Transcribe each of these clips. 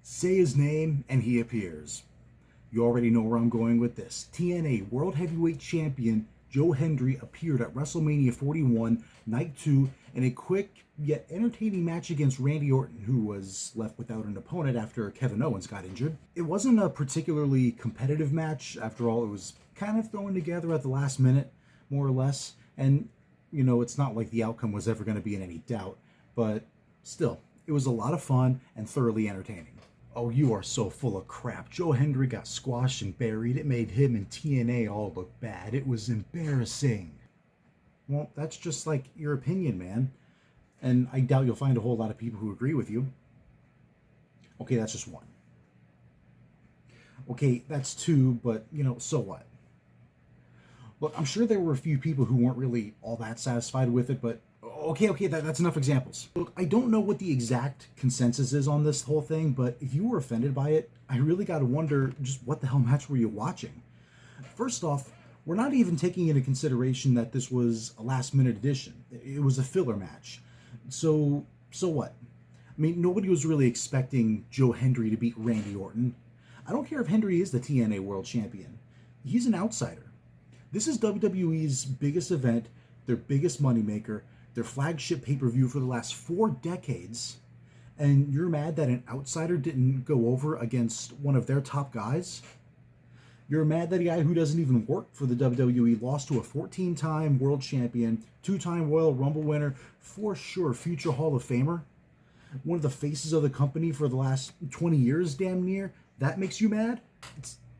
Say his name and he appears. You already know where I'm going with this. TNA World Heavyweight Champion Joe Hendry appeared at WrestleMania 41, Night 2, in a quick yet entertaining match against Randy Orton, who was left without an opponent after Kevin Owens got injured. It wasn't a particularly competitive match. After all, it was kind of thrown together at the last minute, more or less. And, it's not like the outcome was ever going to be in any doubt. But still, it was a lot of fun and thoroughly entertaining. Oh, you are so full of crap. Joe Hendry got squashed and buried. It made him and TNA all look bad. It was embarrassing. Well, that's just like your opinion, man. And I doubt you'll find a whole lot of people who agree with you. Okay, that's just one. Okay, that's two, but, so what? Look, I'm sure there were a few people who weren't really all that satisfied with it, but okay, that's enough examples. Look, I don't know what the exact consensus is on this whole thing, but if you were offended by it, I really got to wonder just what the hell match were you watching? First off, we're not even taking into consideration that this was a last-minute addition. It was a filler match. So what? I mean, nobody was really expecting Joe Hendry to beat Randy Orton. I don't care if Hendry is the TNA World Champion. He's an outsider. This is WWE's biggest event, their biggest moneymaker, their flagship pay-per-view for the last 4 decades, and you're mad that an outsider didn't go over against one of their top guys? You're mad that a guy who doesn't even work for the WWE lost to a 14-time world champion, 2-time Royal Rumble winner, for sure future Hall of Famer, one of the faces of the company for the last 20 years, damn near? That makes you mad?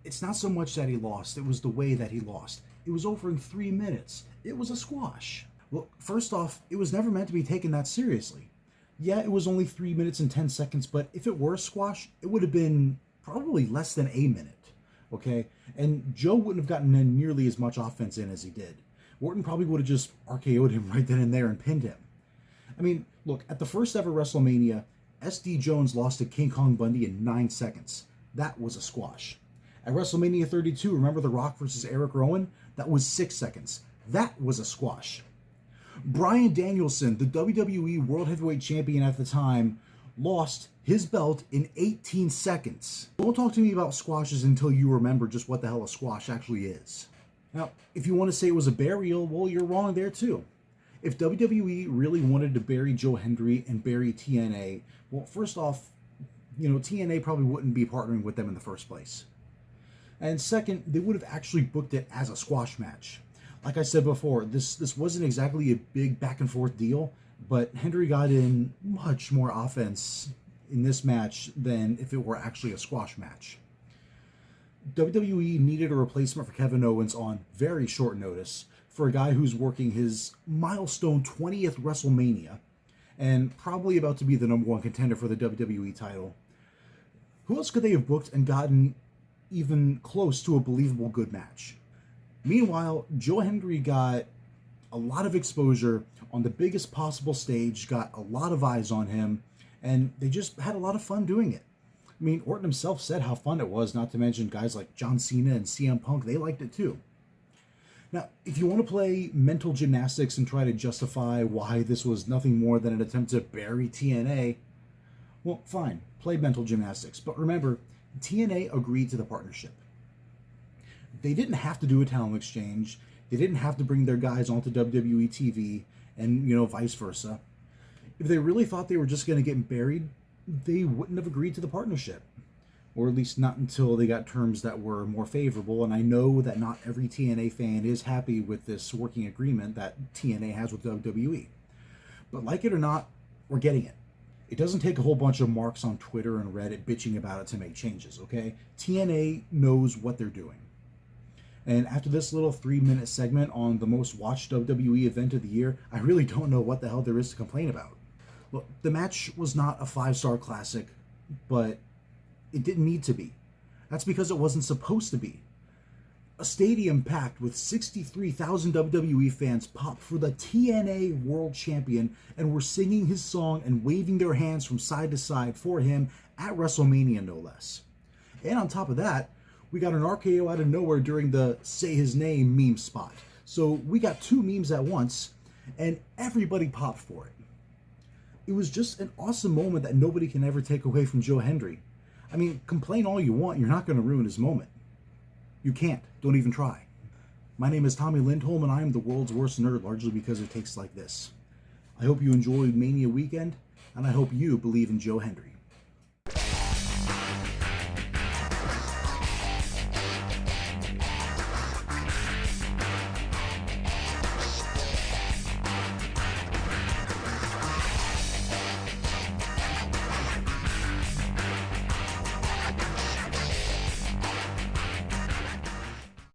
It's not so much that he lost, it was the way that he lost. It was over in 3 minutes. It was a squash. Well, first off, it was never meant to be taken that seriously. Yeah, it was only 3 minutes and 10 seconds, but if it were a squash, it would have been probably less than a minute, okay? And Joe wouldn't have gotten in nearly as much offense in as he did. Orton probably would have just RKO'd him right then and there and pinned him. I mean, look, at the first ever WrestleMania, SD Jones lost to King Kong Bundy in 9 seconds. That was a squash. At WrestleMania 32, remember The Rock versus Eric Rowan? That was 6 seconds. That was a squash. Bryan Danielson, the WWE World Heavyweight Champion at the time, lost his belt in 18 seconds. Don't talk to me about squashes until you remember just what the hell a squash actually is. Now, if you want to say it was a burial, well, you're wrong there too. If WWE really wanted to bury Joe Hendry and bury TNA, well, first off, TNA probably wouldn't be partnering with them in the first place. And second, they would have actually booked it as a squash match. Like I said before, this wasn't exactly a big back and forth deal, but Hendry got in much more offense in this match than if it were actually a squash match. WWE needed a replacement for Kevin Owens on very short notice for a guy who's working his milestone 20th WrestleMania and probably about to be the #1 contender for the WWE title. Who else could they have booked and gotten even close to a believable good match? Meanwhile, Joe Hendry got a lot of exposure on the biggest possible stage, got a lot of eyes on him, and they just had a lot of fun doing it. I mean, Orton himself said how fun it was, not to mention guys like John Cena and CM Punk, they liked it too. Now, if you want to play mental gymnastics and try to justify why this was nothing more than an attempt to bury TNA, well, fine, play mental gymnastics. But remember, TNA agreed to the partnership. They didn't have to do a talent exchange. They didn't have to bring their guys onto WWE TV and, vice versa. If they really thought they were just going to get buried, they wouldn't have agreed to the partnership. Or at least not until they got terms that were more favorable. And I know that not every TNA fan is happy with this working agreement that TNA has with WWE. But like it or not, we're getting it. It doesn't take a whole bunch of marks on Twitter and Reddit bitching about it to make changes, okay? TNA knows what they're doing. And after this little 3-minute segment on the most watched WWE event of the year, I really don't know what the hell there is to complain about. Look, the match was not a 5-star classic, but it didn't need to be. That's because it wasn't supposed to be. A stadium packed with 63,000 WWE fans popped for the TNA World Champion and were singing his song and waving their hands from side to side for him at WrestleMania, no less. And on top of that, we got an RKO out of nowhere during the Say His Name meme spot. So we got 2 memes at once, and everybody popped for it. It was just an awesome moment that nobody can ever take away from Joe Hendry. I mean, complain all you want, you're not going to ruin his moment. You can't. Don't even try. My name is Tommy Lindholm, and I am the world's worst nerd, largely because it takes like this. I hope you enjoyed Mania weekend, and I hope you believe in Joe Hendry.